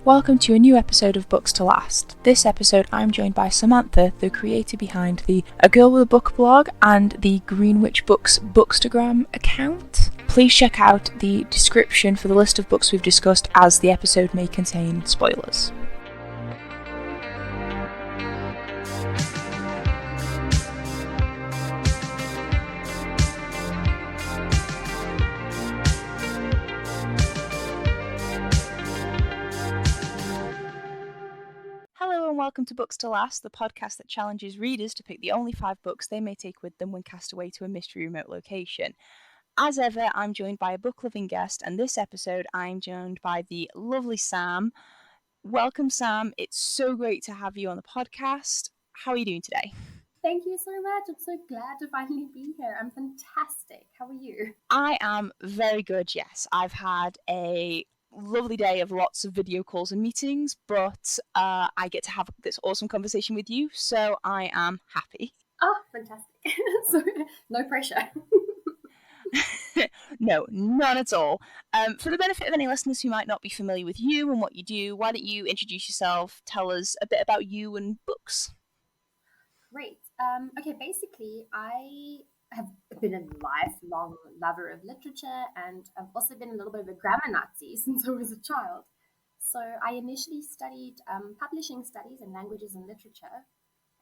Welcome to a new episode of Books to Last. This episode I'm joined by Samantha, the creator behind the A Girl with a Book blog and the green.witch.books bookstagram account. Please check out the description for the list of books we've discussed, as the episode may contain spoilers. Hello and welcome to Books to Last, the podcast that challenges readers to pick the only 5 books they may take with them when cast away to a mystery remote location. As ever, I'm joined by a book-loving guest, and this episode I'm joined by the lovely Sam. Welcome, Sam. It's so great to have you on the podcast. How are you doing today? Thank you so much. I'm so glad to finally be here. I'm fantastic. How are you? I am very good, yes. I've had a lovely day of lots of video calls and meetings, but I get to have this awesome conversation with you, so I am happy. Oh, fantastic. So, no pressure. No, none at all. For the benefit of any listeners who might not be familiar with you and what you do, why don't you introduce yourself, tell us a bit about you and books? Great. Okay, basically, I have been a lifelong lover of literature, and I've also been a little bit of a grammar Nazi since I was a child. So I initially studied publishing studies and languages and literature,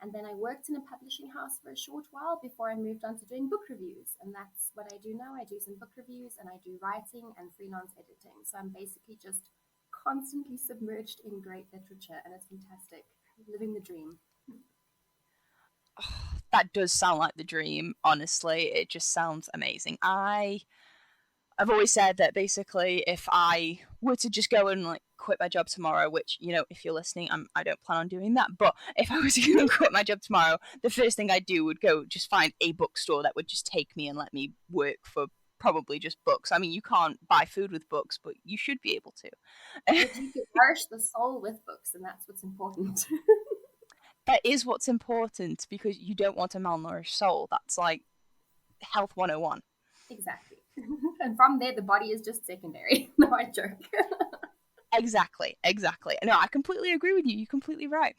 and then I worked in a publishing house for a short while before I moved on to doing book reviews. And that's what I do now. I do some book reviews and I do writing and freelance editing. So I'm basically just constantly submerged in great literature, and it's fantastic. Living the dream. Oh, that does sound like the dream, honestly. It just sounds amazing. I've always said that basically if I were to just go and quit my job tomorrow, which, if you're listening, I don't plan on doing that, but if I was to quit my job tomorrow, the first thing I'd do would go just find a bookstore that would just take me and let me work for probably just books. I mean, you can't buy food with books, but you should be able to. But you can nourish the soul with books, and that's what's important. That is what's important, because you don't want a malnourished soul. That's like health 101. Exactly. And from there, the body is just secondary. No, I joke. Exactly. No, I completely agree with you. You're completely right.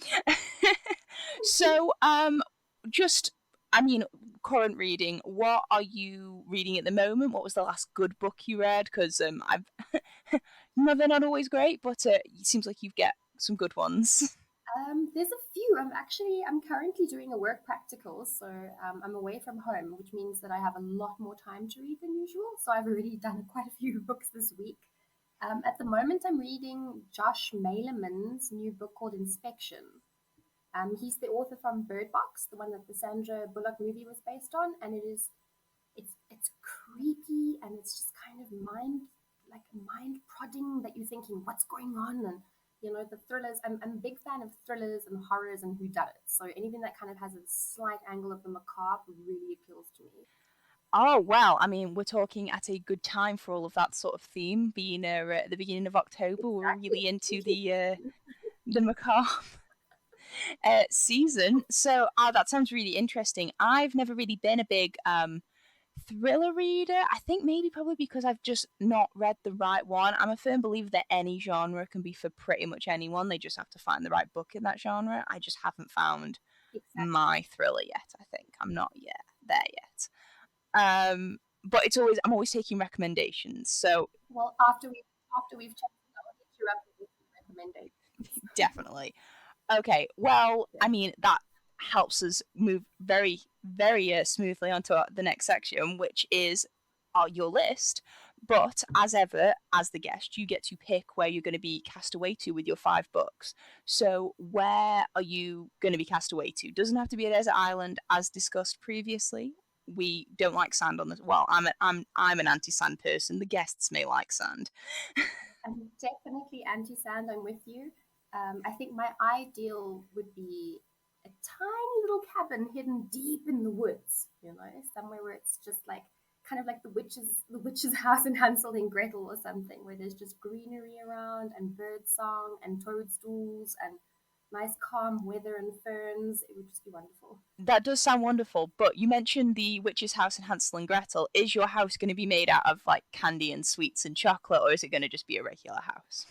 So, current reading. What are you reading at the moment? What was the last good book you read? Because I've they're not always great, but it seems like you get some good ones. There's a few. I'm currently doing a work practical, so I'm away from home, which means that I have a lot more time to read than usual. So I've already done quite a few books this week. At the moment, I'm reading Josh Malerman's new book called Inspection. He's the author from Bird Box, the one that the Sandra Bullock movie was based on, and it's creepy, and it's just kind of mind prodding, that you're thinking, what's going on? And the thrillers. I'm a big fan of thrillers and horrors and whodunits. So anything that kind of has a slight angle of the macabre really appeals to me. Oh, well, I mean, we're talking at a good time for all of that sort of theme, being at the beginning of October. Exactly. We're really into the macabre season. So that sounds really interesting. I've never really been a big thriller reader. I think maybe probably because I've just not read the right one. I'm a firm believer that any genre can be for pretty much anyone. They just have to find the right book in that genre. I just haven't found my thriller yet. I think I'm not yet there yet. But I'm always taking recommendations. So after we've chatted, I'll hit you up with recommendations. Definitely. Okay. Well, I mean, that helps us move very, very smoothly onto the next section, which is your list. But as ever, as the guest, you get to pick where you're going to be cast away to with your 5 books. So where are you going to be cast away to? Doesn't have to be a desert island, as discussed previously. We don't like sand on this. Well, I'm an anti-sand person. The guests may like sand. I'm definitely anti-sand. I'm with you. I think my ideal would be a tiny little cabin hidden deep in the woods, somewhere where it's just kind of like the witch's house in Hansel and Gretel or something, where there's just greenery around and bird song and toadstools and nice calm weather and ferns. It would just be wonderful. That does sound wonderful, but you mentioned the witch's house in Hansel and Gretel. Is your house going to be made out of candy and sweets and chocolate, or is it going to just be a regular house?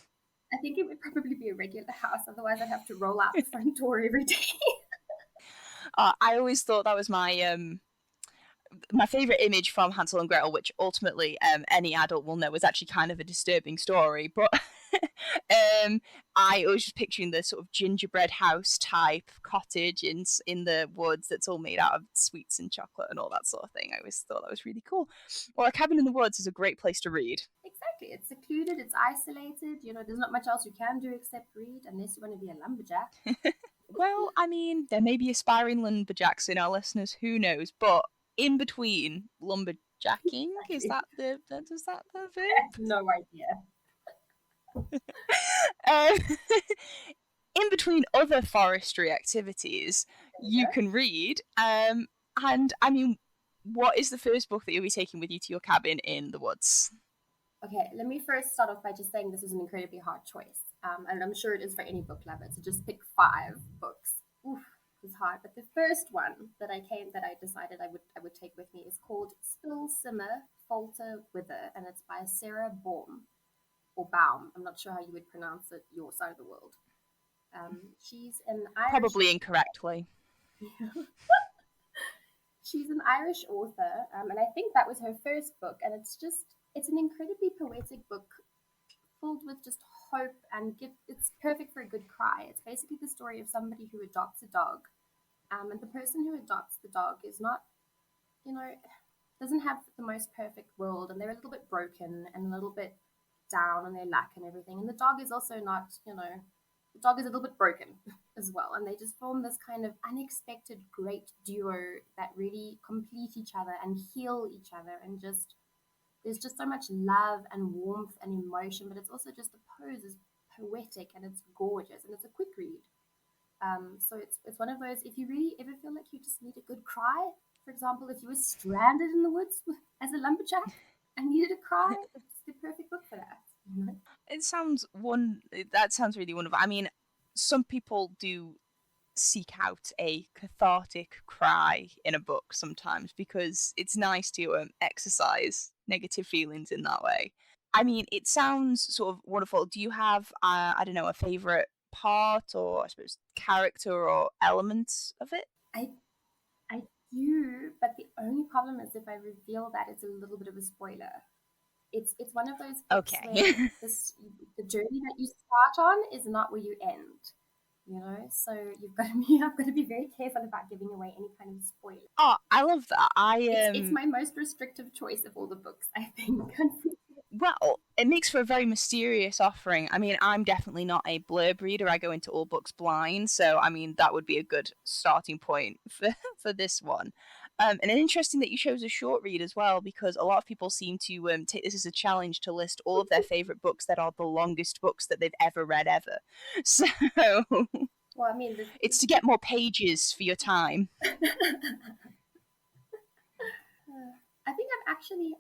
I think it would probably be a regular house. Otherwise, I'd have to roll out the front door every day. I always thought that was my favorite image from Hansel and Gretel, which ultimately any adult will know is actually kind of a disturbing story. But I was just picturing the sort of gingerbread house type cottage in the woods that's all made out of sweets and chocolate and all that sort of thing. I always thought that was really cool. Well, A Cabin in the Woods is a great place to read. Exactly. It's secluded, it's isolated. There's not much else you can do except read, unless you want to be a lumberjack. Well, I mean, there may be aspiring lumberjacks in our listeners, who knows? But in between lumberjacking, is that the verb? No idea. Um, in between other forestry activities, you can read. And I mean, what is the first book that you'll be taking with you to your cabin in the woods? Okay, let me first start off by just saying this is an incredibly hard choice. And I'm sure it is for any book lover. So just pick 5 books. Oof, it was hard. But the first one that I decided I would take with me is called Still Simmer, Falter, Wither, and it's by Sara Baume or Baume. I'm not sure how you would pronounce it your side of the world. She's an Irish. Probably incorrectly. She's an Irish author, and I think that was her first book. And it's an incredibly poetic book filled with just hope, and it's perfect for a good cry. It's basically the story of somebody who adopts a dog, and the person who adopts the dog is not, doesn't have the most perfect world, and they're a little bit broken and a little bit down on their luck and everything. And the dog is also not, the dog is a little bit broken as well. And they just form this kind of unexpected great duo that really complete each other and heal each other. And there's just so much love and warmth and emotion, but it's also just the prose is poetic and it's gorgeous and it's a quick read. So it's one of those, if you really ever feel like you just need a good cry, for example, if you were stranded in the woods as a lumberjack and needed a cry, it's the perfect book for that. It sounds that sounds really wonderful. I mean, some people do seek out a cathartic cry in a book sometimes because it's nice to exercise negative feelings in that way. I mean, it sounds sort of wonderful. Do you have, I don't know, a favorite part or I suppose character or element of it? I do, but the only problem is if I reveal that, it's a little bit of a spoiler. It's one of those books Okay. where the journey that you start on is not where you end. So I've got to be very careful about giving away any kind of spoiler. Oh, I love that. It's my most restrictive choice of all the books, I think. Well, it makes for a very mysterious offering. I mean, I'm definitely not a blurb reader. I go into all books blind, so I mean that would be a good starting point for this one. And interesting that you chose a short read as well, because a lot of people seem to take this as a challenge to list all of their favorite books that are the longest books that they've ever read ever. So, well, I mean, it's to get more pages for your time. I think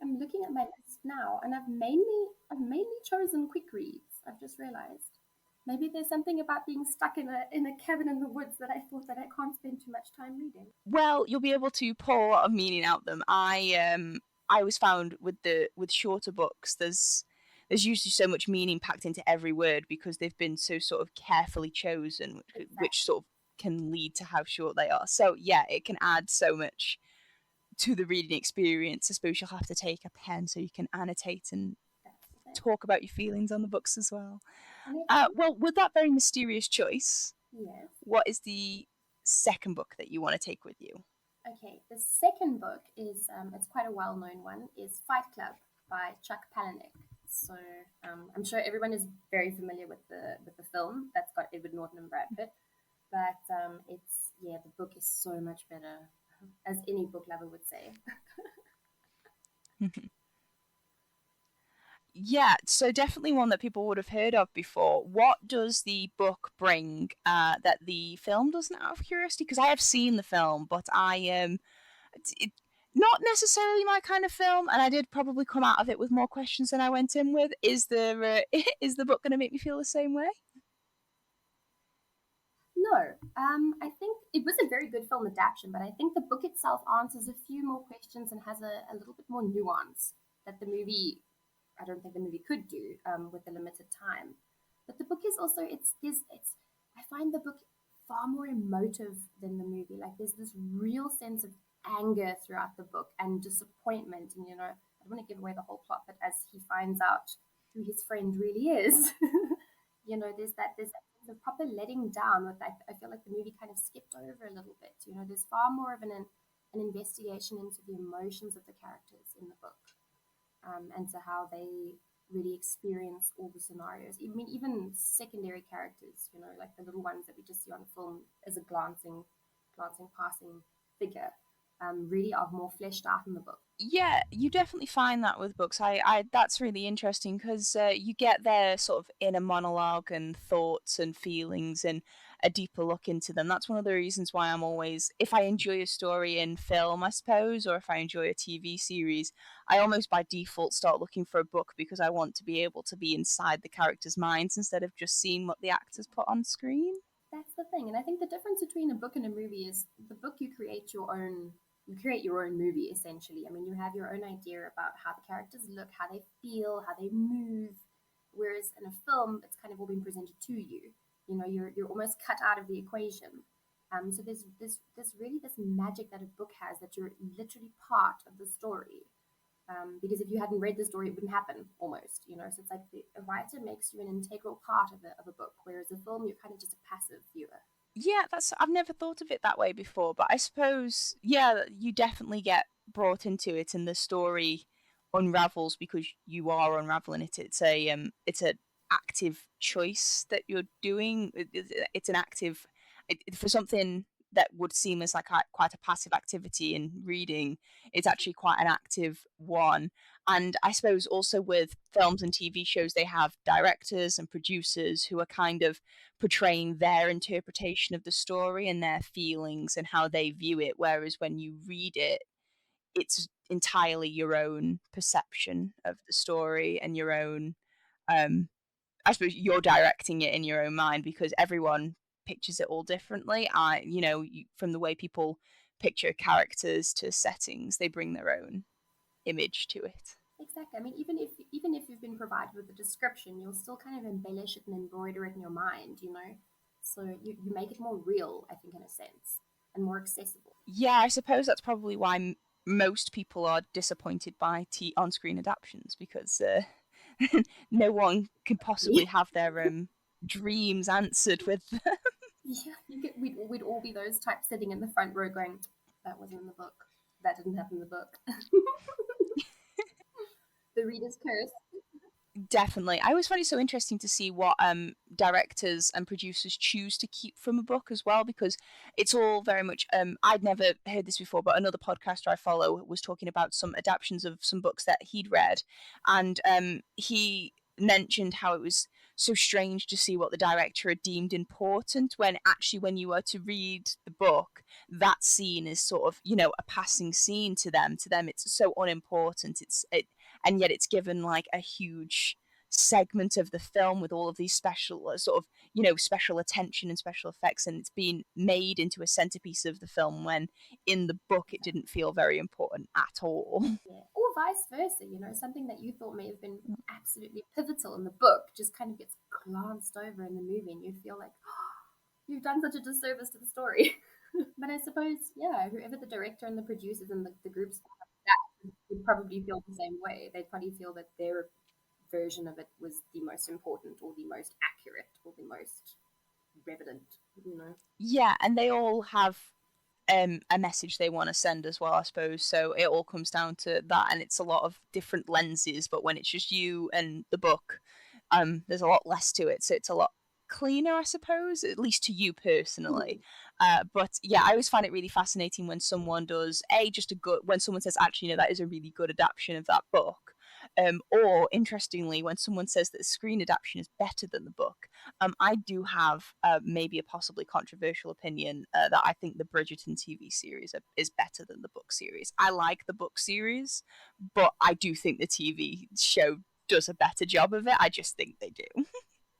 I'm looking at my list now, and I've mainly chosen quick reads. I've just realized maybe there's something about being stuck in a cabin in the woods that I thought that I can't spend too much time reading. Well, you'll be able to pull a lot of meaning out of them. I always found with shorter books, there's usually so much meaning packed into every word because they've been so sort of carefully chosen, which sort of can lead to how short they are. So yeah, it can add so much to the reading experience. I suppose you'll have to take a pen so you can annotate and talk about your feelings on the books as well. Well, with that very mysterious choice, yes. What is the second book that you want to take with you? Okay, the second book is it's quite a well-known one. Is Fight Club by Chuck Palahniuk. So I'm sure everyone is very familiar with the film that's got Edward Norton and Brad Pitt, but the book is so much better, as any book lover would say. Yeah, so definitely one that people would have heard of before. What does the book bring that the film doesn't, out of curiosity? Because I have seen the film, but not necessarily my kind of film, and I did probably come out of it with more questions than I went in with. Is the book going to make me feel the same way? No, I think it was a very good film adaptation, but I think the book itself answers a few more questions and has a little bit more nuance that I don't think the movie could do with the limited time. But the book is also it's I find the book far more emotive than the movie. Like there's this real sense of anger throughout the book and disappointment. And I don't want to give away the whole plot, but as he finds out who his friend really is, there's that sense of proper letting down that I feel like the movie kind of skipped over a little bit. There's far more of an investigation into the emotions of the characters in the book, and to how they really experience all the scenarios. I mean, even secondary characters, like the little ones that we just see on film as a glancing, passing figure, really are more fleshed out in the book. Yeah, you definitely find that with books. I that's really interesting because you get their sort of inner monologue and thoughts and feelings and a deeper look into them. That's one of the reasons why I'm always, if I enjoy a story in film, I suppose, or if I enjoy a TV series, I almost by default start looking for a book because I want to be able to be inside the characters' minds instead of just seeing what the actors put on screen. That's the thing, and I think the difference between a book and a movie is the book you create your own movie essentially. I mean, you have your own idea about how the characters look, how they feel, how they move. Whereas in a film, it's kind of all been presented to you. You're almost cut out of the equation. So there's really this magic that a book has, that you're literally part of the story. Because if you hadn't read the story, it wouldn't happen almost. So it's like a writer makes you an integral part of a book, whereas a film, you're kind of just a passive viewer. Yeah, that's I've never thought of it that way before, but I suppose yeah, you definitely get brought into it and the story unravels because you are unraveling it. It's an active choice that you're doing. It's an active for something that would seem as like quite a passive activity in reading. It's actually quite an active one. And I suppose also with films and TV shows, they have directors and producers who are kind of portraying their interpretation of the story and their feelings and how they view it. Whereas when you read it, it's entirely your own perception of the story and your own, I suppose you're directing it in your own mind because everyone pictures it all differently. From the way people picture characters to settings, they bring their own image to it. Exactly. I mean, even if you've been provided with a description, you'll still kind of embellish it and embroider it in your mind. So you make it more real, I think, in a sense, and more accessible. Yeah, I suppose that's probably why most people are disappointed by on-screen adaptations because no one can possibly have their dreams answered with. Yeah, we'd all be those types sitting in the front row going, "That wasn't in the book. That didn't happen in the book." The reader's curse. Definitely. I always find it so interesting to see what directors and producers choose to keep from a book as well, because it's all very much. I'd never heard this before, but another podcaster I follow was talking about some adaptations of some books that he'd read, and he mentioned how it was so strange to see what the director had deemed important when actually when you were to read the book, that scene is sort of a passing scene to them. To them it's so unimportant. And yet it's given like a huge segment of the film with all of these special sort of special attention and special effects, and it's been made into a centerpiece of the film when in the book it didn't feel very important at all. Yeah. Or vice versa, something that you thought may have been absolutely pivotal in the book just kind of gets glanced over in the movie, and you feel like, oh, you've done such a disservice to the story. But I suppose, yeah, whoever the director and the producers and the groups that would probably feel the same way. They'd probably feel that their version of it was the most important or the most accurate or the most relevant. Yeah, and they all have a message they want to send as well, I suppose. So it all comes down to that, and it's a lot of different lenses. But when it's just you and the book, there's a lot less to it, so it's a lot cleaner, I suppose, at least to you personally. But yeah, I always find it really fascinating when someone does just a good when someone says actually, that is a really good adaptation of that book. Or interestingly, when someone says that the screen adaptation is better than the book, I do have maybe a possibly controversial opinion that I think the Bridgerton TV series is better than the book series. I like the book series, but I do think the TV show does a better job of it. I just think they do.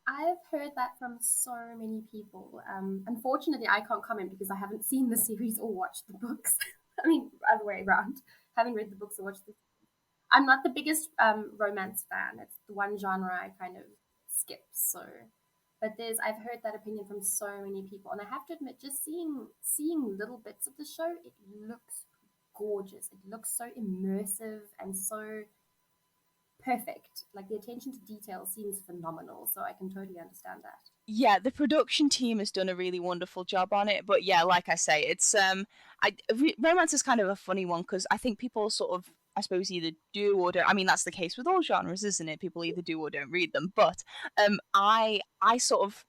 I've heard that from so many people. Unfortunately, I can't comment because I haven't seen the series or watched the books. I mean, other way around. Haven't read the books or watched the. I'm not the biggest romance fan. It's the one genre I kind of skip. So, but I've heard that opinion from so many people, and I have to admit, just seeing little bits of the show, it looks gorgeous. It looks so immersive and so perfect. Like the attention to detail seems phenomenal. So I can totally understand that. Yeah, the production team has done a really wonderful job on it. But yeah, like I say, it's romance is kind of a funny one because I think people sort of, I suppose, either do or don't. I mean, that's the case with all genres, isn't it? People either do or don't read them. But I sort of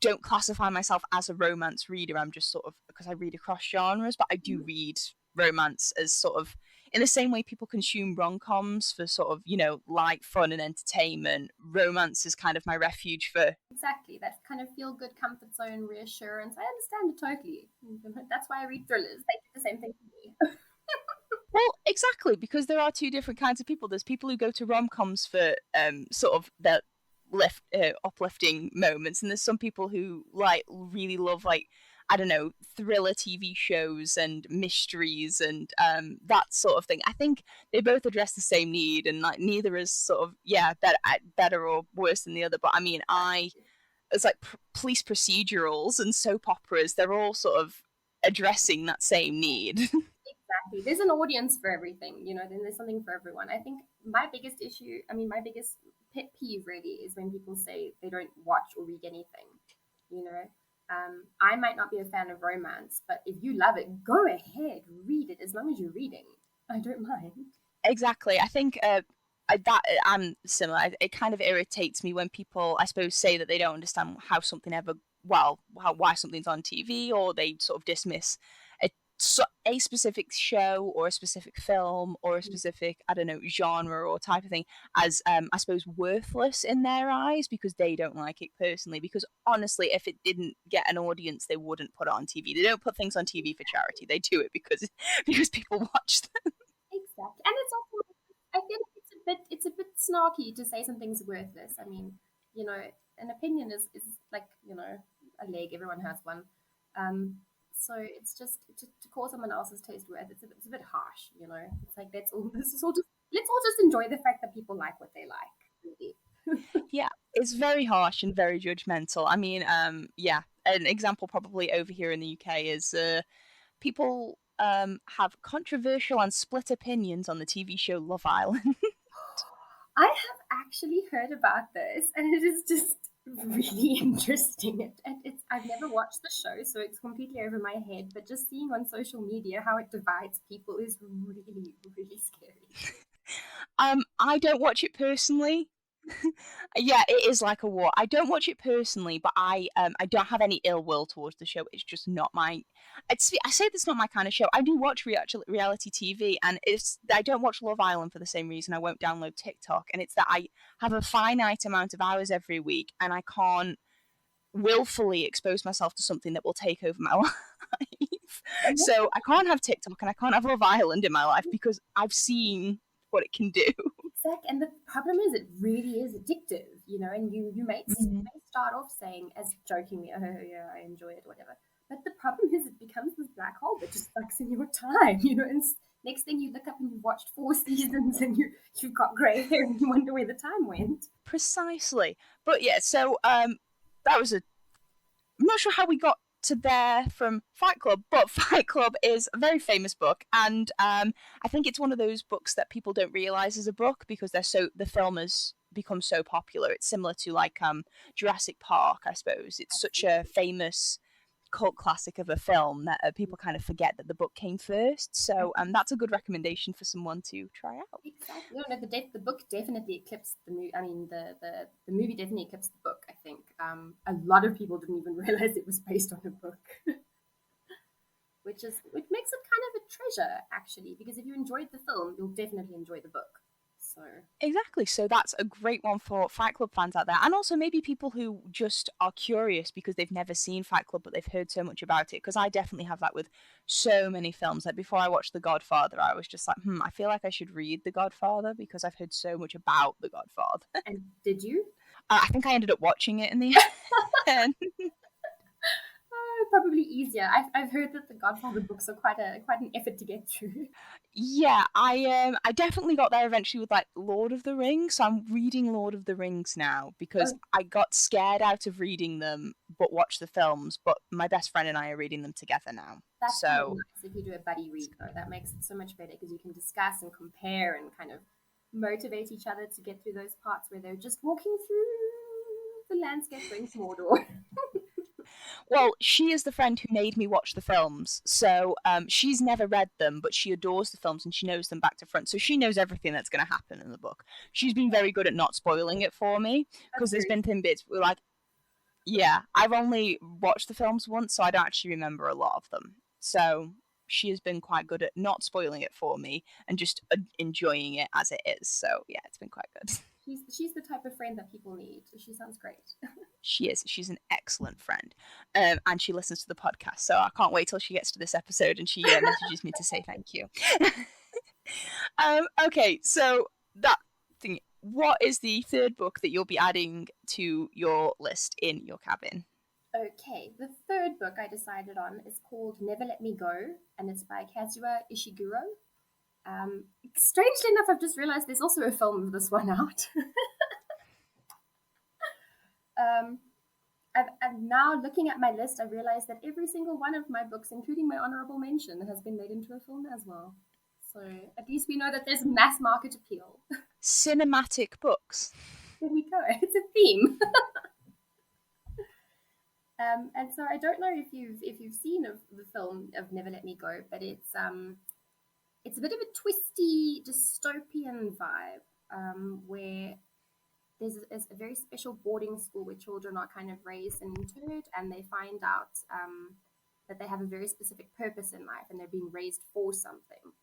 don't classify myself as a romance reader. I'm just sort of, because I read across genres, but I do read romance as sort of in the same way people consume rom-coms for sort of, light fun and entertainment. Romance is kind of my refuge for exactly that kind of feel good comfort zone reassurance. I understand it totally. That's why I read thrillers. They do the same thing to me. Well, exactly, because there are two different kinds of people. There's people who go to rom-coms for sort of their uplifting moments, and there's some people who really love I don't know, thriller TV shows and mysteries and that sort of thing. I think they both address the same need, and neither is sort of better or worse than the other. But I mean, it's like police procedurals and soap operas. They're all sort of addressing that same need. Exactly. There's an audience for everything, then there's something for everyone. I think my biggest my biggest pet peeve really is when people say they don't watch or read anything, I might not be a fan of romance, but if you love it, go ahead, read it as long as you're reading. I don't mind. Exactly. I think I'm similar. It kind of irritates me when people, I suppose, say that they don't understand how something why something's on TV, or they sort of dismiss a specific show or a specific film or a specific, I don't know, genre or type of thing as I suppose worthless in their eyes because they don't like it personally. Because honestly, if it didn't get an audience, they wouldn't put it on TV. They don't put things on TV for charity. They do it because people watch them. Exactly. And it's also, I feel like it's a bit snarky to say something's worthless. I mean, an opinion is like, a leg, everyone has one. So it's just to call someone else's taste worth, it's a bit harsh, It's like let's all just enjoy the fact that people like what they like, really. Yeah, it's very harsh and very judgmental. I mean, yeah, an example probably over here in the UK is people have controversial and split opinions on the TV show Love Island. I have actually heard about this, and it is just really interesting. I've never watched the show, so it's completely over my head. But just seeing on social media how it divides people is really, really scary. I don't watch it personally. Yeah, it is like a war. I don't watch it personally, but I don't have any ill will towards the show. It's just not my. I say it's not my kind of show. I do watch reality TV, and I don't watch Love Island for the same reason. I won't download TikTok, and it's that I have a finite amount of hours every week, and I can't willfully expose myself to something that will take over my life. So I can't have TikTok and I can't have Love Island in my life because I've seen what it can do. Exactly. And the problem is it really is addictive, and you may start off saying as jokingly, oh yeah, I enjoy it, whatever. But the problem is it becomes this black hole that just sucks in your time, and next thing you look up and you've watched 4 seasons and you've got grey hair and you wonder where the time went. Precisely. But yeah, so that was I'm not sure how we got to there from Fight Club, but Fight Club is a very famous book, and I think it's one of those books that people don't realize is a book because the film has become so popular. It's similar to Jurassic Park, I suppose. It's such a famous cult classic of a film that people kind of forget that the book came first. So that's a good recommendation for someone to try out. Exactly. No, the book definitely eclipsed the movie. I mean, the movie definitely eclipsed the book. I think a lot of people didn't even realize it was based on a book, which makes it kind of a treasure actually. Because if you enjoyed the film, you'll definitely enjoy the book. So exactly. So that's a great one for Fight Club fans out there, and also maybe people who just are curious because they've never seen Fight Club but they've heard so much about it. Because I definitely have that with so many films. Like before I watched The Godfather, I was just like, I feel like I should read The Godfather because I've heard so much about The Godfather. And did you? I think I ended up watching it in the end. probably easier. I've heard that the Godfather books are quite an effort to get through. Yeah, I definitely got there eventually with like Lord of the Rings. So I'm reading Lord of the Rings now because Oh, I got scared out of reading them but watched the films, but my best friend and I are reading them together now. that's kind of So nice if you do a buddy read, though. That makes it so much better because you can discuss and compare and kind of motivate each other to get through those parts where they're just walking through the landscape going to Mordor. well, she is the friend who made me watch the films. So she's never read them, but she adores the films and she knows them back to front. So she knows everything that's going to happen in the book. She's been very good at not spoiling it for me because That's there's very been bits where like, yeah, I've only watched the films once, so I don't actually remember a lot of them. So she has been quite good at not spoiling it for me and just enjoying it as it is. So yeah, it's been quite good. she's the type of friend that people need. She sounds great. She is. She's an excellent friend, and she listens to the podcast. So I can't wait till she gets to this episode and she messages me to say thank you. Okay, so that thing. What is the third book that you'll be adding to your list in your cabin? Okay, the third book I decided on is called Never Let Me Go, and it's by Kazuo Ishiguro. Strangely enough, I've just realized there's also a film of this one out. um, I'm now looking at my list. I realized that every single one of my books, including my honorable mention, has been made into a film as well. So at least we know that there's mass market appeal. Cinematic books. There we go. It's a theme. And so I don't know if you've seen the film of Never Let Me Go, but it's a bit of a twisty dystopian vibe where there's a very special boarding school where children are kind of raised and interred, and they find out that they have a very specific purpose in life and they're being raised for something.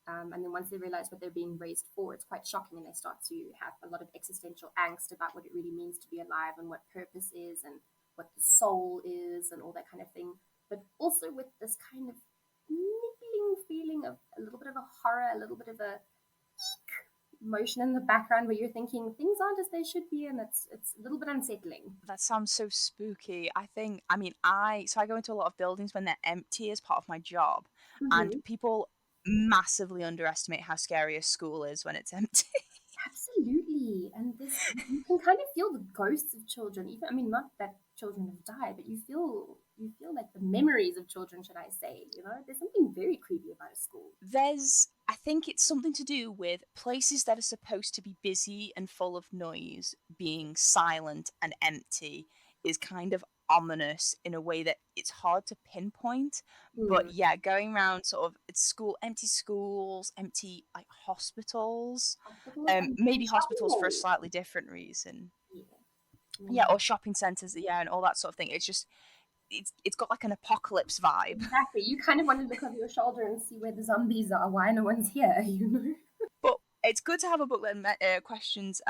And then once they realize what they're being raised for, it's quite shocking, and they start to have a lot of existential angst about what it really means to be alive and what purpose is and what the soul is and all that kind of thing. But also with this kind of niggling feeling of a little bit of a horror, a little bit of a motion in the background where you're thinking things aren't as they should be, and it's a little bit unsettling. That sounds so spooky. I go into a lot of buildings when they're empty as part of my job, and Mm-hmm. people massively underestimate how scary a school is when it's empty. Absolutely, and this you can kind of feel the ghosts of children. Even I mean, not that children have died, but you feel like the memories of children, should I say? You know, there's something very creepy about a school. I think it's something to do with places that are supposed to be busy and full of noise being silent and empty is kind of ominous in a way that it's hard to pinpoint. But Mm. yeah, going around sort of it's empty schools, empty like hospitals, Hospitals and maybe shopping hospitals for a malls. slightly different reason. Yeah. Yeah, Mm. or shopping centers, yeah, and all that sort of thing. It's got like an apocalypse vibe. Exactly. You kind of want to look over your shoulder and see where the zombies are, why no one's here, you know? But it's good to have a book that questions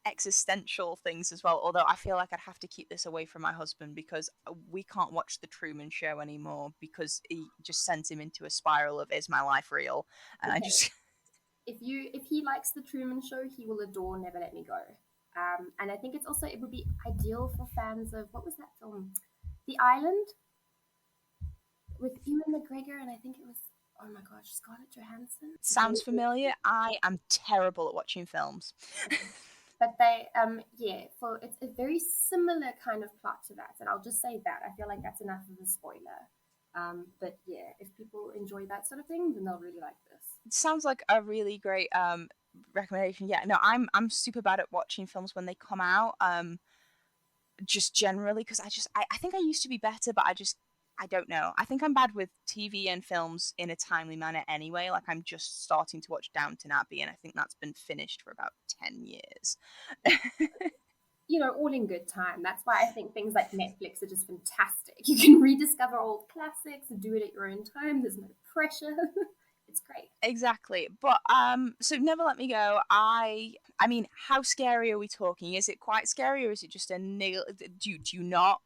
existential things as well. Although I feel like I'd have to keep this away from my husband because we can't watch the Truman Show anymore because he just sends him into a spiral of "Is my life real?" And I Okay. just If he likes the Truman Show, he will adore Never Let Me Go. And I think it would be ideal for fans of what was that film, The Island, with Ewan McGregor, and I think it was, oh my gosh, Scarlett Johansson. sounds familiar. I am terrible at watching films. But they yeah, for it's a very similar kind of plot to that, and I'll just say that I feel like that's enough of a spoiler. But yeah, if people enjoy that sort of thing, then they'll really like this. It sounds like a really great recommendation. Yeah, no, I'm super bad at watching films when they come out. Just generally because I think I used to be better, but I don't know. I think I'm bad with TV and films in a timely manner anyway. Like I'm just starting to watch Downton Abbey, and I think that's been finished for about 10 years. You know, all in good time. That's why I think things like Netflix are just fantastic. You can rediscover old classics and do it at your own time. There's no pressure. It's great. Exactly, but so Never Let Me Go. I mean, how scary are we talking? Is it quite scary, or is it just a niggle? Do you not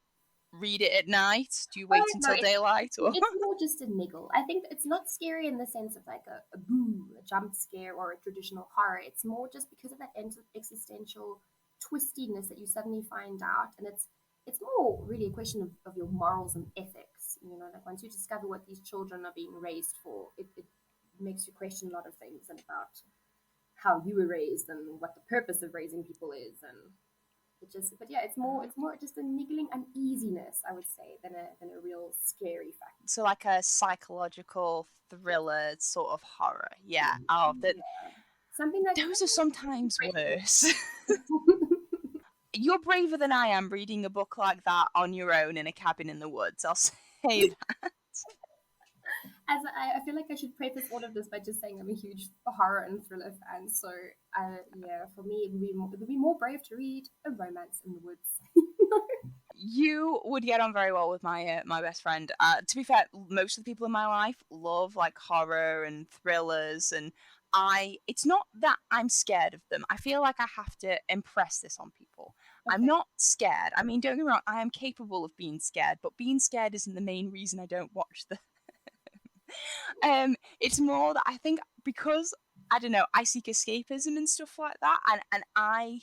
read it at night? Do you Oh wait no, until daylight, or it's more just a niggle. I think it's not scary in the sense of like a boo, a jump scare, or a traditional horror. It's more just because of that existential twistiness that you suddenly find out, and it's more really a question of your morals and ethics. things. Like once you discover what these children are being raised for, it makes you question a lot of things and about how you were raised and what the purpose of raising people is. And but yeah, it's more just a niggling uneasiness, I would say, than a real scary fact. So like a psychological thriller sort of horror. Yeah. Oh, that Yeah. Something that those are sometimes kind worse. You're braver than I am reading a book like that on your own in a cabin in the woods. I'll say that. as I feel like I should preface all of this by just saying I'm a huge horror and thriller fan. So yeah, for me it would be more brave to read a romance in the woods. You would get on very well with my best friend. To be fair, most of the people in my life love like horror and thrillers, and it's not that I'm scared of them. I feel like I have to impress this on people. I'm Okay. not scared. I mean, don't get me wrong, I am capable of being scared, but being scared isn't the main reason I don't watch them. It's more that I think because I don't know, I seek escapism and stuff like that, and I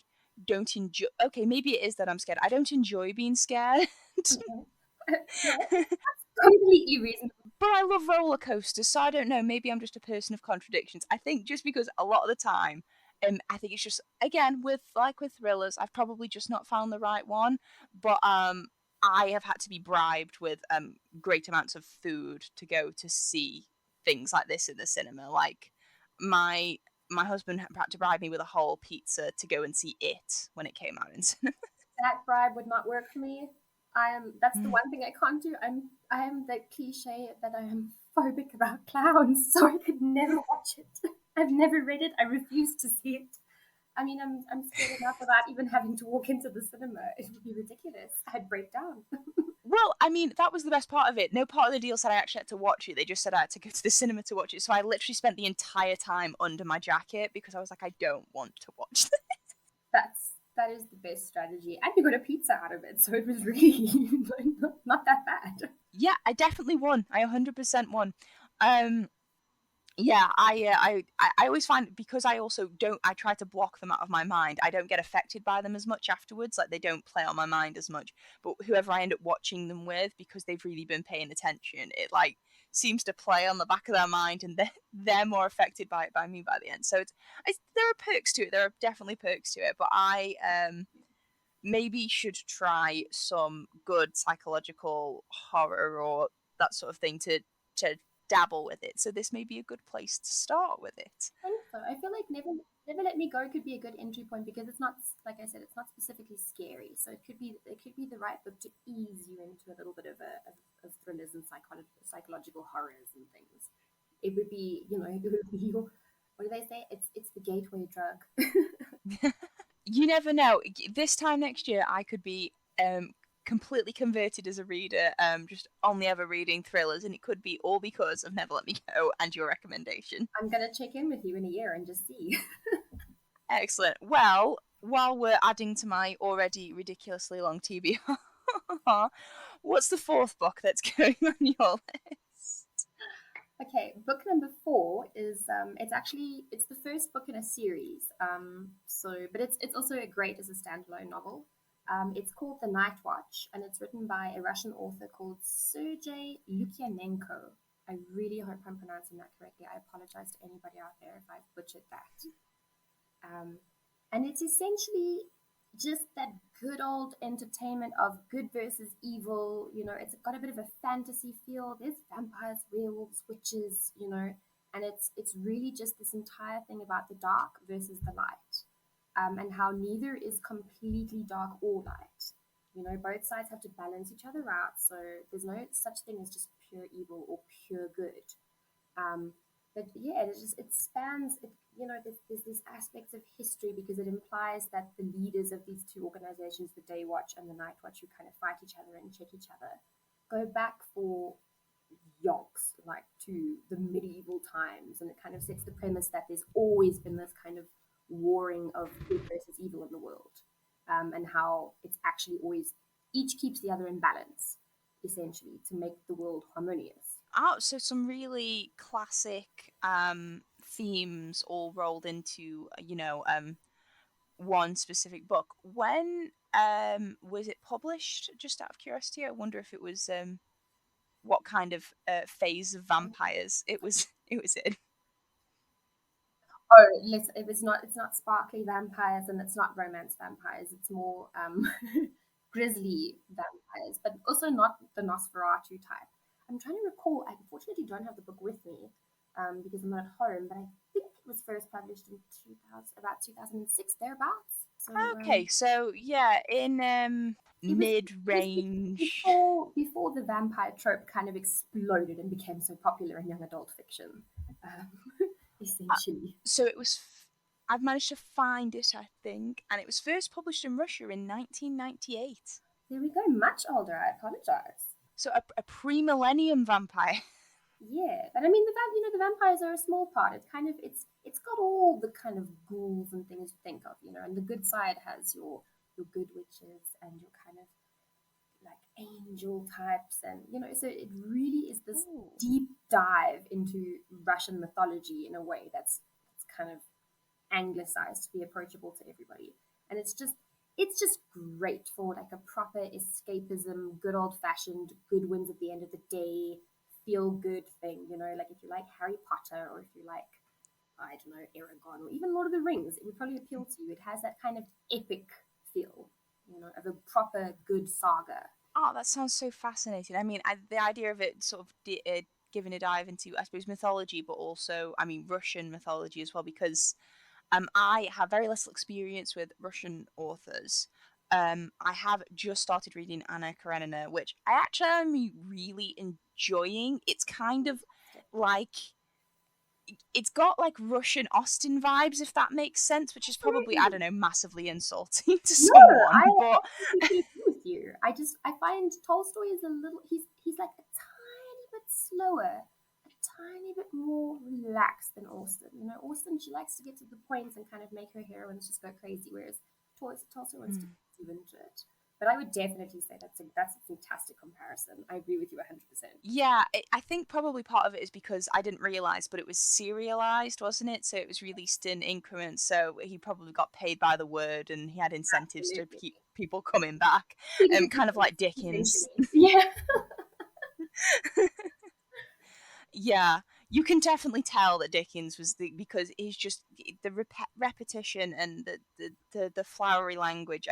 don't enjoy. Okay, maybe it is that I'm scared. I don't enjoy being scared. Okay. Yeah, completely reasonable. But I love roller coasters, so I don't know. Maybe I'm just a person of contradictions. I think just because a lot of the time, I think it's just again with thrillers, I've probably just not found the right one. But I have had to be bribed with great amounts of food to go to see things like this in the cinema. Like my my husband had to bribe me with a whole pizza to go and see it when it came out in cinema. That bribe would not work for me. That's the one thing I can't do. I am the cliche that I am phobic about clowns, so I could never watch it. I've never read it. I refuse to see it. I mean, I'm scared enough without even having to walk into the cinema. It would be ridiculous. I'd break down. Well, I mean, that was the best part of it. No part of the deal said I actually had to watch it. They just said I had to go to the cinema to watch it. So I literally spent the entire time under my jacket because I was like, I don't want to watch this. That is the best strategy, and you got a pizza out of it, so it was really not that bad. Yeah, I definitely won. I 100% won. Um, yeah, I always find because I also don't I try to block them out of my mind. I don't get affected by them as much afterwards. Like they don't play on my mind as much. But whoever I end up watching them with, because they've really been paying attention, it like seems to play on the back of their mind, and they're more affected by it by me by the end. So there are perks to it. There are definitely perks to it. But I maybe should try some good psychological horror or that sort of thing to dabble with it. So this may be a good place to start with it. I think so. I feel like Never Let Me Go could be a good entry point because it's not, like I said, it's not specifically scary. So it could be the right book to ease you into a little bit of thrillers and psychological horrors and things. It would be, it would be your, what do they say? It's the gateway drug. You never know. This time next year, I could be completely converted as a reader, just only ever reading thrillers, and it could be all because of Never Let Me Go and your recommendation. I'm gonna check in with you in a year and just see. Excellent. Well, while we're adding to my already ridiculously long TBR, what's the fourth book that's going on your list? Okay, book number 4 is it's the first book in a series. But it's also great as a standalone novel. It's called The Night Watch, and it's written by a Russian author called Sergei Lukyanenko. I really hope I'm pronouncing that correctly. I apologize to anybody out there if I've butchered that. Um, and it's essentially just that good old entertainment of good versus evil. It's got a bit of a fantasy feel. There's vampires, werewolves, witches, and it's really just this entire thing about the dark versus the light, and how neither is completely dark or light. Both sides have to balance each other out. So there's no such thing as just pure evil or pure good. Um, but yeah, it spans it. There's these aspects of history because it implies that the leaders of these two organizations, the Day Watch and the Night Watch, who kind of fight each other and check each other, go back for yonks, like to the medieval times, and it kind of sets the premise that there's always been this kind of warring of good versus evil in the world, and how it's actually always each keeps the other in balance, essentially, to make the world harmonious. Oh, so some really classic themes all rolled into one specific book. When was it published? Just out of curiosity, I wonder if it was. what kind of phase of vampires it was in. Oh, it's not sparkly vampires and it's not romance vampires. It's more grisly vampires, but also not the Nosferatu type. I'm trying to recall. I unfortunately don't have the book with me because I'm not at home, but I think it was first published in 2000, about 2006 thereabouts. So Okay, so yeah, in it was mid-range. before the vampire trope kind of exploded and became so popular in young adult fiction, um, essentially. So it was. I've managed to find it, I think, and it was first published in Russia in 1998. There we go. Much older. I apologize. So a pre-millennium vampire. Yeah, but I mean the vampires are a small part. It's kind of it's got all the kind of ghouls and things you think of, and the good side has your good witches and your kind of like angel types, and so it really is this Ooh. deep dive into Russian mythology in a way that's kind of anglicized to be approachable to everybody. And it's just great for like a proper escapism, good old fashioned good wins at the end of the day, feel good thing, like if you like Harry Potter or if you like, I don't know, Aragon or even Lord of the Rings, it would probably appeal to you. It has that kind of epic feel, of a proper good saga. Oh, that sounds so fascinating. I mean, the idea of it sort of giving a dive into, I suppose, mythology, but also, I mean, Russian mythology as well, because I have very little experience with Russian authors. I have just started reading Anna Karenina, which I actually am really enjoying. It's kind of like it's got like Russian Austen vibes, if that makes sense, which is probably, I Absolutely. don't know, massively insulting to No, someone, I but completely agree with you. I find Tolstoy is a little he's like a tiny bit slower, a tiny bit more relaxed than Austen. Austen, she likes to get to the point and kind of make her heroines just go crazy, whereas Tolstoy wants to dive into it. But I would definitely say that's a fantastic comparison. I agree with you 100%. yeah, I think probably part of it is because I didn't realize, but it was serialized, wasn't it? So it was released in increments. So he probably got paid by the word, and he had incentives to Absolutely. keep people coming back. Feeding Kind of like Dickens. essentially. Yeah. Yeah, you can definitely tell that Dickens was because he's just the repetition and the flowery language.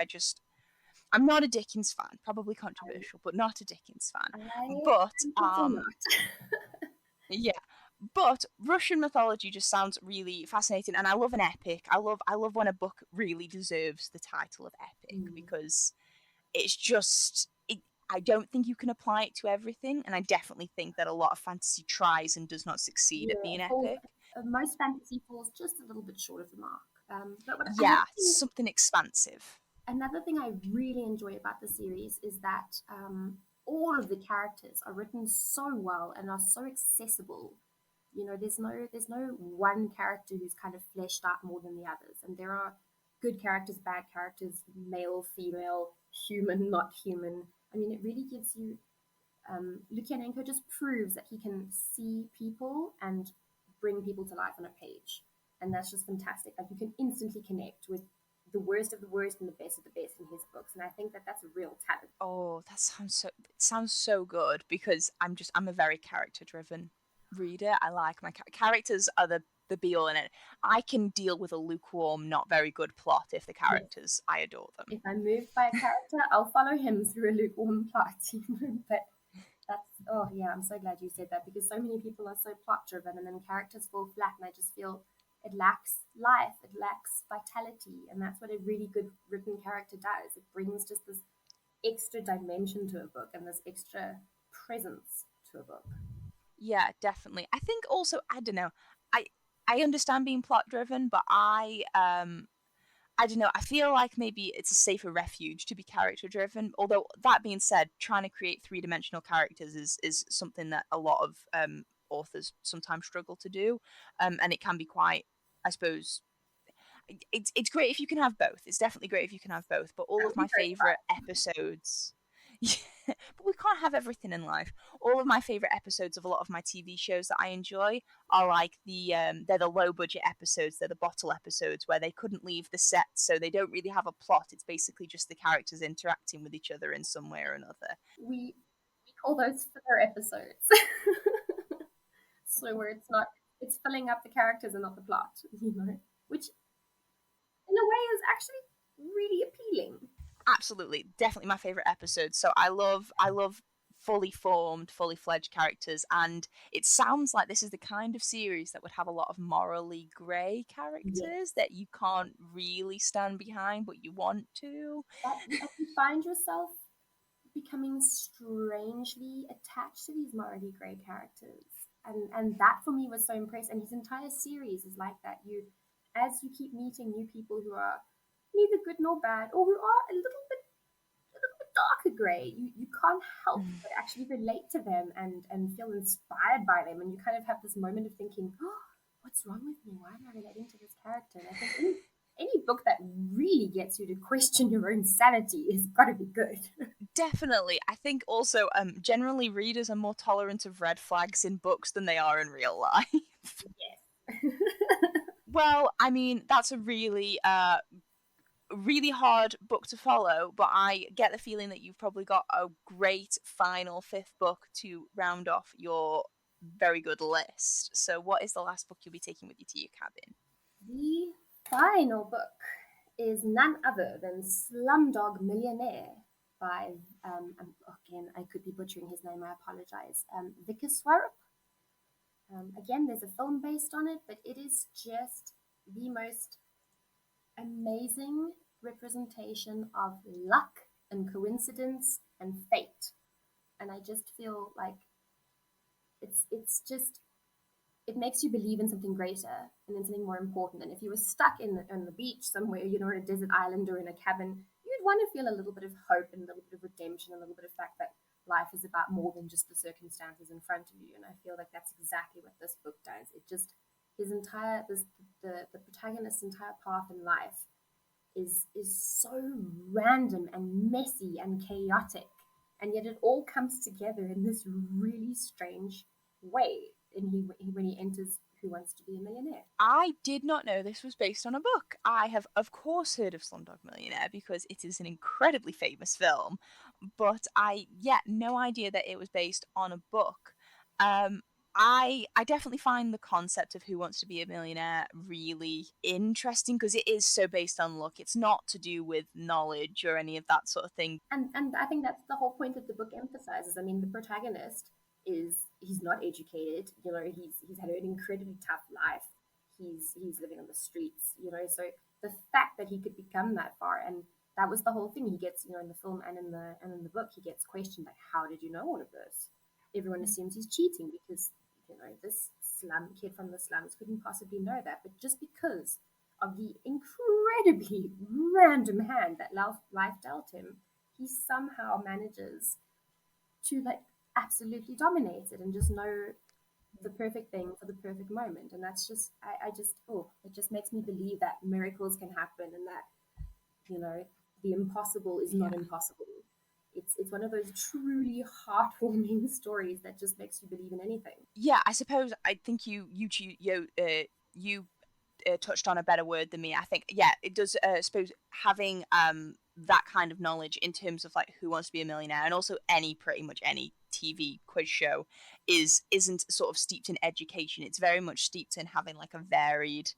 I'm not a Dickens fan. Probably controversial, but not a Dickens fan. I But am also not. yeah, but Russian mythology just sounds really fascinating, and I love an epic. I love when a book really deserves the title of epic Mm. because it's just I don't think you can apply it to everything, and I definitely think that a lot of fantasy tries and does not succeed at Yeah, being falls, epic. most fantasy falls just a little bit short of the mark. But Yeah, something expansive. another thing I really enjoy about the series is that all of the characters are written so well and are so accessible. There's no one character who's kind of fleshed out more than the others, and there are good characters, bad characters, male, female, human, not human. I mean, it really gives you Lukyanenko just proves that he can see people and bring people to life on a page. And that's just fantastic. Like you can instantly connect with the worst of the worst and the best of the best in his books. And I think that that's a real talent. Oh, it sounds so good because I'm a very character driven reader. I like my characters are the be all in it. I can deal with a lukewarm, not very good plot if the Yes. characters I adore them. If I'm moved by a character, I'll follow him through a lukewarm plot. But oh yeah, I'm so glad you said that because so many people are so plot driven and then characters fall flat and I just feel it lacks life, it lacks vitality, and that's what a really good written character does. It brings just this extra dimension to a book and this extra presence to a book. Yeah, definitely. I think also I don't know. I I understand being plot driven, but I don't know. I feel like maybe it's a safer refuge to be character driven. Although that being said, trying to create three-dimensional characters is something that a lot of authors sometimes struggle to do, and it can be quite, I suppose, it's great if you can have both. It's definitely great if you can have both. But all That of would be my very favorite episodes. Yeah, but we can't have everything in life. All of my favorite episodes of a lot of my TV shows that I enjoy are like they're the low budget episodes, they're the bottle episodes where they couldn't leave the set, so they don't really have a plot. It's basically just the characters interacting with each other in some way or another. we All those filler episodes. So where it's filling up the characters and not the plot, which in a way is actually really appealing. Absolutely, definitely my favorite episode. So I love fully formed, fully fledged characters, and it sounds like this is the kind of series that would have a lot of morally grey Yes. characters that you can't really stand behind, but you want to. And you find yourself becoming strangely attached to these morally grey characters. And that for me was so impressive. And his entire series is like that. As you keep meeting new people who are neither good nor bad, or who are a little bit darker grey, you can't help but actually relate to them and feel inspired by them. And you kind of have this moment of thinking, oh, what's wrong with me? Why am I relating to this character? And I think any book that really gets you to question your own sanity has got to be good. Definitely. I think also generally readers are more tolerant of red flags in books than they are in real life. Yes. Well, I mean, that's a really hard book to follow, but I get the feeling that you've probably got a great final fifth book to round off your very good list. So, what is the last book you'll be taking with you to your cabin? The final book is none other than Slumdog Millionaire by, again, I could be butchering his name, I apologize, Vikas Swarup. Again, there's a film based on it, but it is just the most amazing representation of luck and coincidence and fate. And I just feel like it's just it makes you believe in something greater and in something more important. And if you were stuck on the beach somewhere, on a desert island or in a cabin, you'd want to feel a little bit of hope and a little bit of redemption, a little bit of fact that life is about more than just the circumstances in front of you. And I feel like that's exactly what this book does. It just his entire the protagonist's entire path in life is so random and messy and chaotic, and yet it all comes together in this really strange way. And when he enters Who Wants to Be a Millionaire. I did not know this was based on a book. I have, of course, heard of Slumdog Millionaire because it is an incredibly famous film, but no idea that it was based on a book. Um, I definitely find the concept of Who Wants to Be a Millionaire really interesting because it is so based on luck. It's not to do with knowledge or any of that sort of thing. And I think that's the whole point that the book emphasizes. I mean, the protagonist he's not educated. He's had an incredibly tough life. He's living on the streets. So the fact that he could become that far, and that was the whole thing. He gets, in the film and in the book, he gets questioned like, how did you know all of this? Everyone assumes he's cheating because this slum kid from the slums couldn't possibly know that. But just because of the incredibly random hand that life dealt him, he somehow manages to absolutely dominate it and just know the perfect thing for the perfect moment. And that's just, I just, it just makes me believe that miracles can happen and that, the impossible is not impossible. It's one of those truly heartwarming stories that just makes you believe in anything. Yeah, I suppose I think you touched on a better word than me. I think, yeah, it does. Suppose having that kind of knowledge in terms of like Who Wants to Be a Millionaire, and also pretty much any TV quiz show isn't sort of steeped in education. It's very much steeped in having like a varied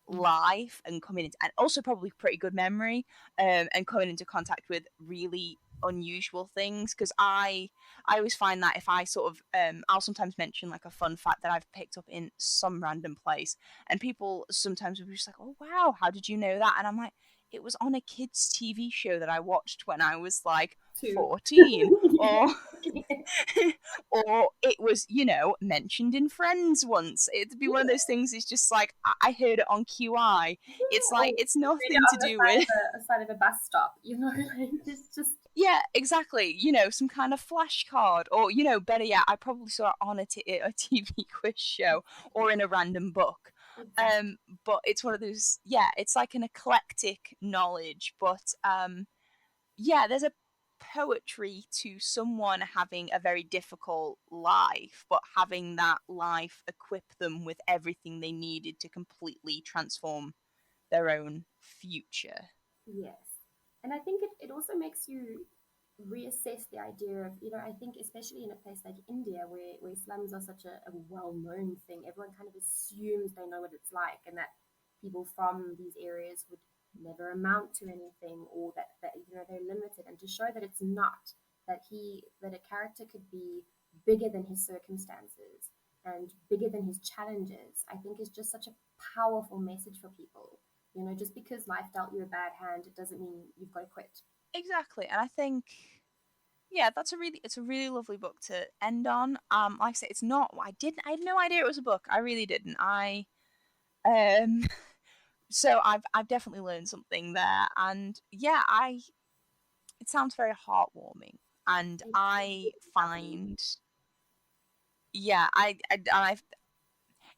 life and coming into, and also probably pretty good memory, and coming into contact with really unusual things. Because I always find that if I sort of I'll sometimes mention like a fun fact that I've picked up in some random place, and people sometimes will be just like, oh wow, how did you know that? And I'm like, it was on a kids TV show that I watched when I was like Too. 14, or or it was, mentioned in Friends once. It'd be one of those things. It's just like I heard it on QI. It's like Or it's read it nothing to on the do side with of a bus stop. It's just yeah, exactly. Some kind of flashcard, or better yet, I probably saw it on a TV quiz show or in a random book. exactly. But it's one of those. Yeah, it's like an eclectic knowledge, but yeah, there's a poetry to someone having a very difficult life, but having that life equip them with everything they needed to completely transform their own future. Yes. And I think it also makes you reassess the idea of, I think especially in a place like India where slums are such a well-known thing, everyone kind of assumes they know what it's like, and that people from these areas would never amount to anything, or that they're limited, and to show that it's not, that a character could be bigger than his circumstances and bigger than his challenges, I think is just such a powerful message for people. Just because life dealt you a bad hand, it doesn't mean you've got to quit. Exactly, and I think yeah, it's a really lovely book to end on. Like I said, it's not. I had no idea it was a book. I really didn't. Um, so I've definitely learned something there, and yeah, it sounds very heartwarming, and It's I really lovely. find yeah, I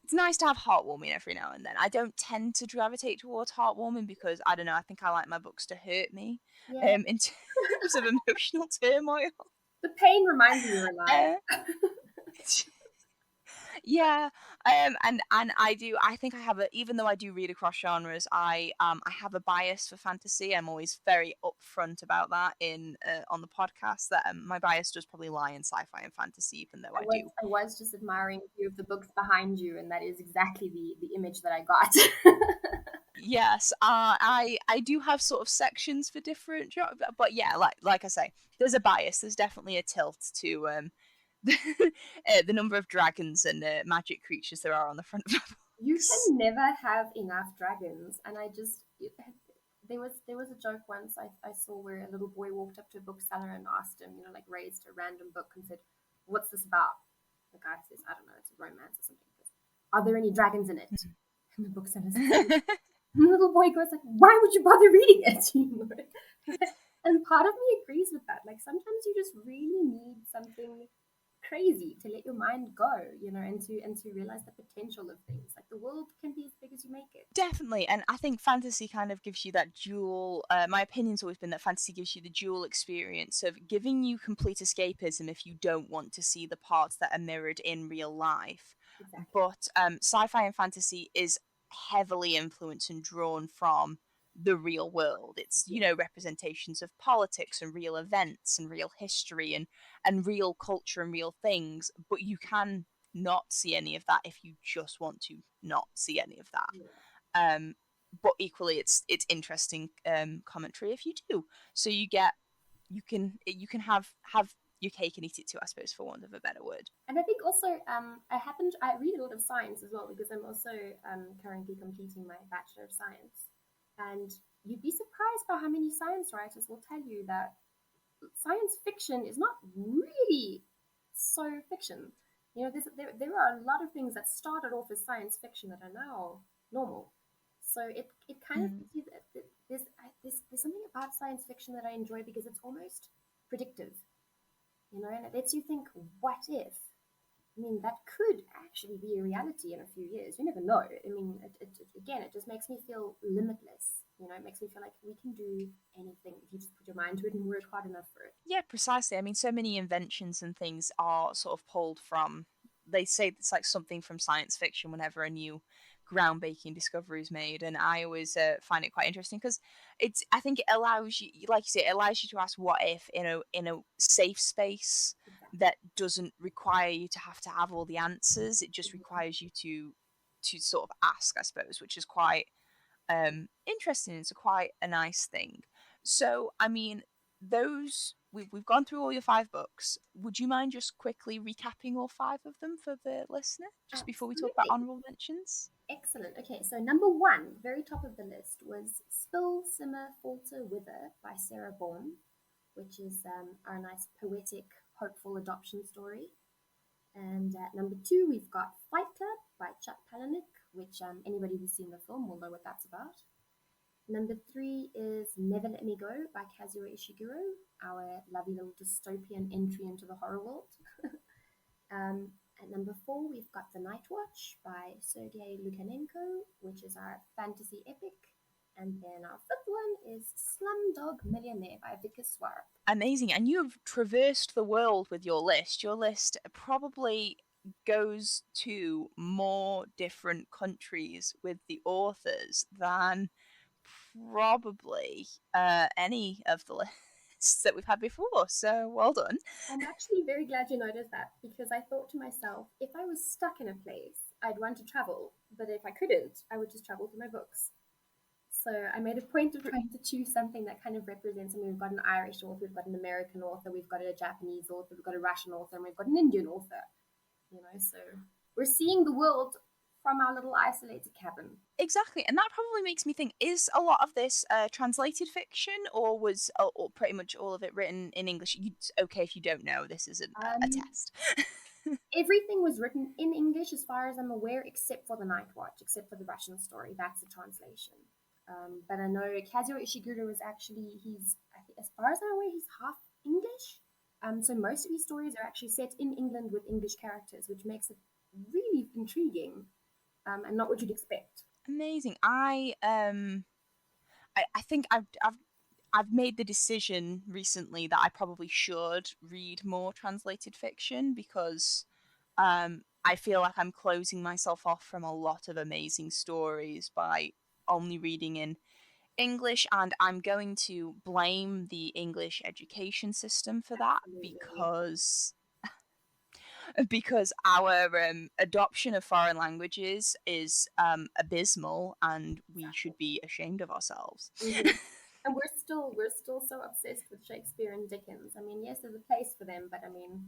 it's nice to have heartwarming every now and then. I don't tend to gravitate towards heartwarming because I don't know. I think I like my books to hurt me, Yeah. in terms of emotional turmoil. The pain reminds me you're alive. Uh, yeah, and I do. I think I have a. Even though I do read across genres, I have a bias for fantasy. I'm always very upfront about that in on the podcast. That my bias does probably lie in sci-fi and fantasy, even though I do. I was just admiring a few of the books behind you, and that is exactly the image that I got. Yes, I do have sort of sections for different genres, but yeah, like I say, there's a bias. There's definitely a tilt to the number of dragons and magic creatures there are on the front of my You books. can never have enough dragons, and there was a joke once I saw where a little boy walked up to a bookseller and asked him, like raised a random book and said, "What's this about?" The guy says, "I don't know, it's a romance or something." He goes, "Are there any dragons in it?" And the bookseller says, and the little boy goes like, "Why would you bother reading it?" And part of me agrees with that. Like sometimes you just really need something crazy to let your mind go, and to realize the potential of things. Like the world can be as big as you make it. Definitely, and I think fantasy kind of gives you that dual. My opinion's always been that fantasy gives you the dual experience of giving you complete escapism if you don't want to see the parts that are mirrored in real life. Exactly. But sci-fi and fantasy is heavily influenced and drawn from the real world. It's Yeah. representations of politics and real events and real history and real culture and real things. But you can not see any of that if you just want to not see any of that. Yeah. um, but equally, it's interesting commentary if you do. So you can have your cake and eat it too, I suppose, for want of a better word. And I think also, I read a lot of science as well because I'm also currently completing my Bachelor of Science. And you'd be surprised by how many science writers will tell you that science fiction is not really so fiction. There are a lot of things that started off as science fiction that are now normal. So it kind of Mm. gives you there's something about science fiction that I enjoy because it's almost predictive, and it lets you think, what if? I mean, that could actually be a reality in a few years. You never know. I mean, again, it just makes me feel limitless. It makes me feel like we can do anything if you just put your mind to it and work hard enough for it. Yeah, precisely. I mean, so many inventions and things are sort of pulled from. They say it's like something from science fiction whenever a new groundbreaking discovery is made, and I always find it quite interesting because it's. I think it allows you, like you say, it allows you to ask what if in a safe space Exactly. that doesn't require you to have all the answers. It just Mhm. requires you to sort of ask, I suppose, which is quite interesting. It's quite a nice thing. So, I mean, we've gone through all your five books. Would you mind just quickly recapping all five of them for the listener, just before we talk about Absolutely. honorable mentions? Excellent. Okay, so number one, very top of the list, was Spill, Simmer, Falter, Wither by Sarah Baume, which is our nice poetic, hopeful adoption story. And at number two, we've got Fight Club by Chuck Palahniuk, which anybody who's seen the film will know what that's about. Number three is Never Let Me Go by Kazuo Ishiguro, our lovely little dystopian entry into the horror world. At number four, we've got The Night Watch by Sergei Lukyanenko, which is our fantasy epic. And then our fifth one is Slumdog Millionaire by Vikas Swarup. Amazing. And you have traversed the world with your list. Your list probably goes to more different countries with the authors than probably any of the guests that we've had before. So well done. I'm actually very glad you noticed that, because I thought to myself, if I was stuck in a place, I'd want to travel. But if I couldn't, I would just travel for my books. So I made a point of trying to choose something that kind of represents. I mean, we've got an Irish author, we've got an American author, we've got a Japanese author, we've got a Russian author, and we've got an Indian author. So we're seeing the world from our little isolated cabin. Exactly, and that probably makes me think: is a lot of this translated fiction, or was or pretty much all of it written in English? Okay, if you don't know, this is a test. Everything was written in English, as far as I'm aware, except for the Night Watch, except for the Russian story. That's a translation. But I know Kazuo Ishiguro is actually, as far as I'm aware, he's half English. So most of his stories are actually set in England with English characters, which makes it really intriguing, and not what you'd expect. Amazing. I think I've made the decision recently that I probably should read more translated fiction, because I feel like I'm closing myself off from a lot of amazing stories by only reading in English, and I'm going to blame the English education system for that, Absolutely. because our adoption of foreign languages is abysmal, and we should be ashamed of ourselves. Mm-hmm. And we're still so obsessed with Shakespeare and Dickens. I mean, yes, there's a place for them, but I mean,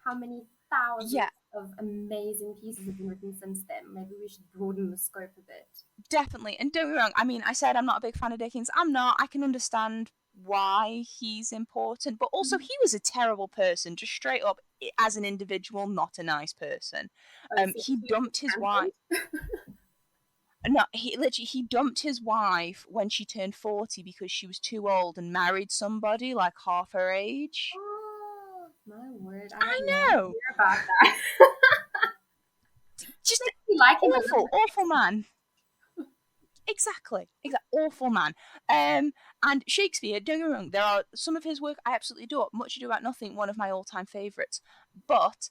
how many thousands Yeah, of amazing pieces have been written since then? Maybe we should broaden the scope a bit. definitely. And don't get me wrong, I mean, I said I'm not a big fan of Dickens. I'm not. I can understand why he's important, but also he was a terrible person, just straight up as an individual, not a nice person. Oh, so He he was dumped his wife. cancelled? No, he dumped his wife when she turned 40 because she was too old, and married somebody like half her age. Oh, my word. I had I no know. idea about that. Just Makes me like him a little awful bit. man. Exactly, awful man. And Shakespeare, don't get me wrong, there are some of his work I absolutely adore. Much Ado About Nothing, one of my all-time favorites. But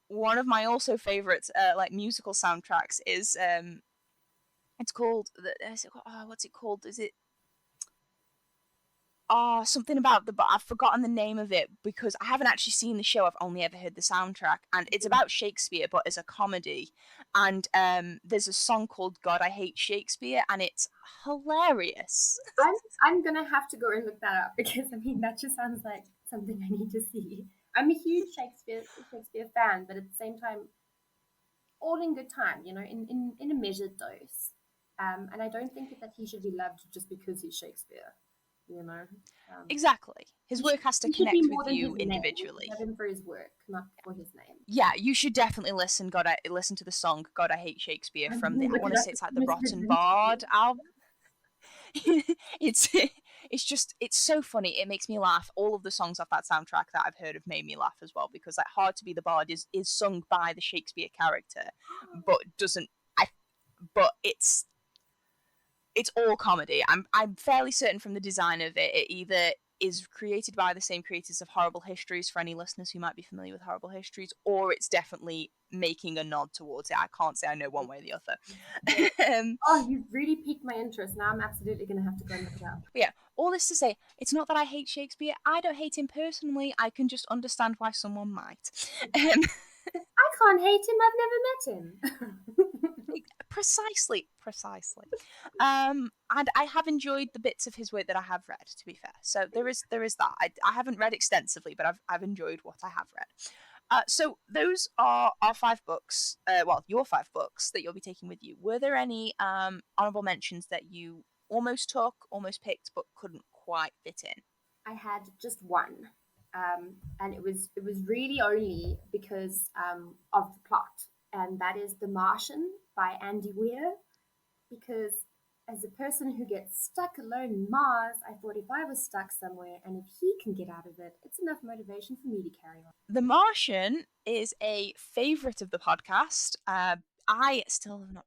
one of my also favorites, like musical soundtracks, is it's called what's it called? Is it something about but I've forgotten the name of it, because I haven't actually seen the show. I've only ever heard the soundtrack, and it's about Shakespeare, but as a comedy. And there's a song called "God, I Hate Shakespeare," and it's hilarious. I'm gonna have to go and look that up, because I mean that just sounds like something I need to see. I'm a huge Shakespeare fan, but at the same time, all in good time, in a measured dose. And I don't think that he should be loved just because he's Shakespeare. You know, um, Exactly, his work has to he should be connect more with than his you name. We should individually. love him for his work, not for his name. Yeah, you should definitely listen. Listen to the song "God, I Hate Shakespeare" I'm from gonna the, I look want it to up say as it's like the soon as we're Rotten done talking. Bard album. it's it's so funny. It makes me laugh. All of the songs off that soundtrack that I've heard have made me laugh as well, because like "Hard to Be the Bard" is sung by the Shakespeare character, but doesn't. I but it's all comedy. I'm fairly certain from the design of it, it either is created by the same creators of Horrible Histories, for any listeners who might be familiar with Horrible Histories, or it's definitely making a nod towards it. I can't say I know one way or the Yeah. other. Oh, you've really piqued my interest. Now I'm absolutely going to have to go and look it up. But yeah, all this to say, it's not that I hate Shakespeare. I don't hate him personally. I can just understand why someone might. I can't hate him. I've never met him. Precisely. And I have enjoyed the bits of his work that I have read, to be fair. So there is that. I haven't read extensively, but I've enjoyed what I have read. So those are our 5 books. Well, your 5 books that you'll be taking with you. Were there any honorable mentions that you almost took, almost picked, but couldn't quite fit in? I had just one, and it was really only because of the plot, and that is The Martian by Andy Weir. Because as a person who gets stuck alone in Mars, I thought if I was stuck somewhere and if he can get out of it, it's enough motivation for me to carry on. The Martian is a favorite of the podcast. I still have not.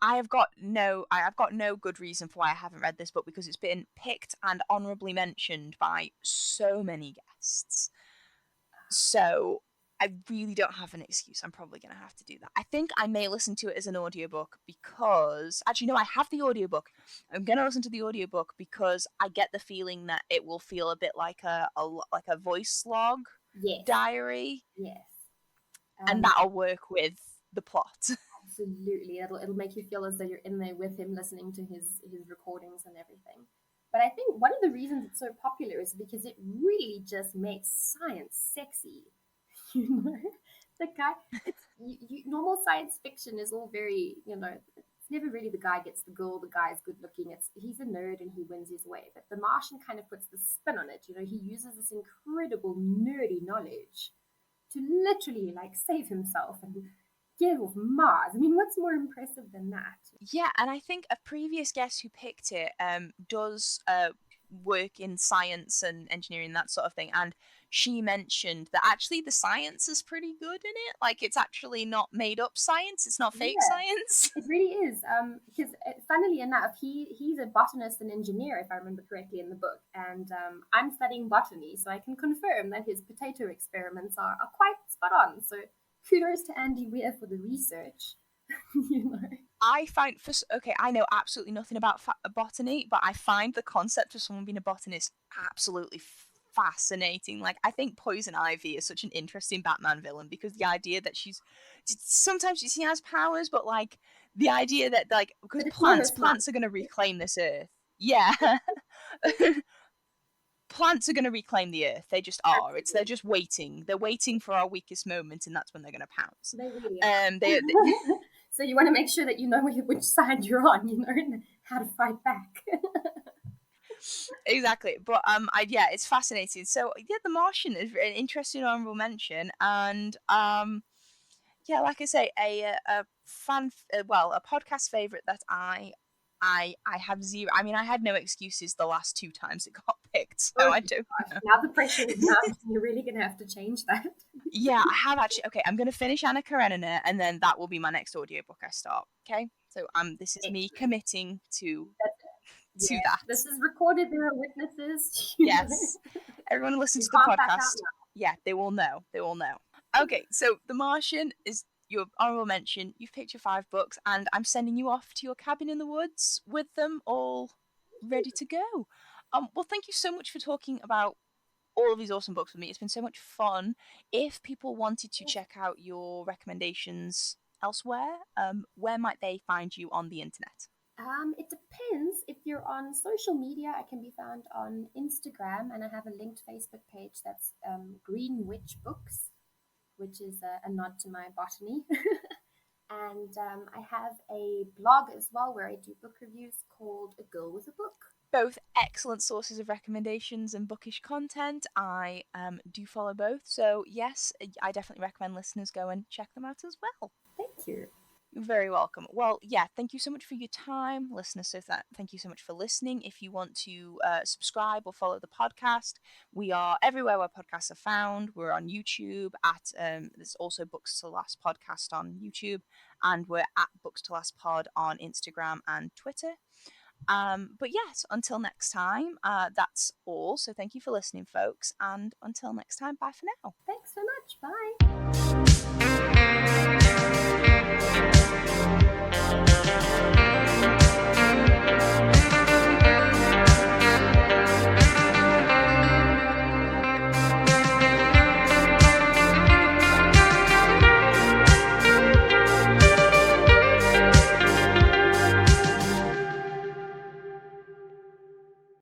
I have got no good reason for why I haven't read this book, because it's been picked and honorably mentioned by so many guests. So I really don't have an excuse. I'm probably going to have to do that. I think I may listen to it as an audiobook because... Actually, no, I have the audiobook. I'm going to listen to the audiobook because I get the feeling that it will feel a bit like a voice log diary. Yes. And that'll work with the plot. Absolutely. It'll make you feel as though you're in there with him listening to his recordings and everything. But I think one of the reasons it's so popular is because it really just makes science sexy. You know, the guy, normal science fiction is all very, it's never really the guy gets the girl, the guy's good looking. He's a nerd and he wins his way. But The Martian kind of puts the spin on it. He uses this incredible nerdy knowledge to literally save himself and get off Mars. I mean, what's more impressive than that? Yeah, and I think a previous guest who picked it does work in science and engineering, that sort of thing, and she mentioned that actually the science is pretty good in it. It's actually not made up science, it's not fake science. It really is, because funnily enough, he's a botanist and engineer, if I remember correctly in the book, and I'm studying botany, so I can confirm that his potato experiments are quite spot on. So kudos to Andy Weir for the research. I know absolutely nothing about botany, but I find the concept of someone being a botanist absolutely fascinating. I think Poison Ivy is such an interesting Batman villain because the idea that sometimes she has powers, but the idea that because plants are going to reclaim this earth. Yeah. Plants are going to reclaim the earth. They just are. They're just waiting. They're waiting for our weakest moment, and that's when they're going to pounce. They really are. So you want to make sure that you know which side you're on, and how to fight back. Exactly. But it's fascinating. So The Martian is an interesting honorable mention, and like I say, a podcast favorite that I have zero. I mean, I had no excuses the last 2 times it got picked, so I don't know. Now the pressure is mounting. You're really going to have to change that. Yeah, I have actually. Okay, I'm going to finish A.K.A, and then that will be my next audiobook I start. Okay, so this is me committing to that. This is recorded. There are witnesses. Yes, everyone listens to the podcast. Yeah, they will know. Okay, so The Martian is your honorable mention. You've picked your 5 books, and I'm sending you off to your cabin in the woods with them all ready to go. Well, thank you so much for talking about all of these awesome books with me. It's been so much fun. If people wanted to check out your recommendations elsewhere, where might they find you on the internet? It depends. If you're on social media, I can be found on Instagram, and I have a linked Facebook page that's green.witch.books, which is a nod to my botany. And I have a blog as well where I do book reviews called A Girl with a Book. Both excellent sources of recommendations and bookish content. I do follow both. So yes, I definitely recommend listeners go and check them out as well. Thank you. You're very welcome. Well, yeah, thank you so much for your time, listeners. So thank you so much for listening. If you want to subscribe or follow the podcast, we are everywhere where podcasts are found. We're on YouTube there's also Books to Last podcast on YouTube, and we're at Books to Last pod on Instagram and Twitter. But yes, until next time, that's all. So thank you for listening, folks. And until next time, bye for now. Thanks so much. Bye.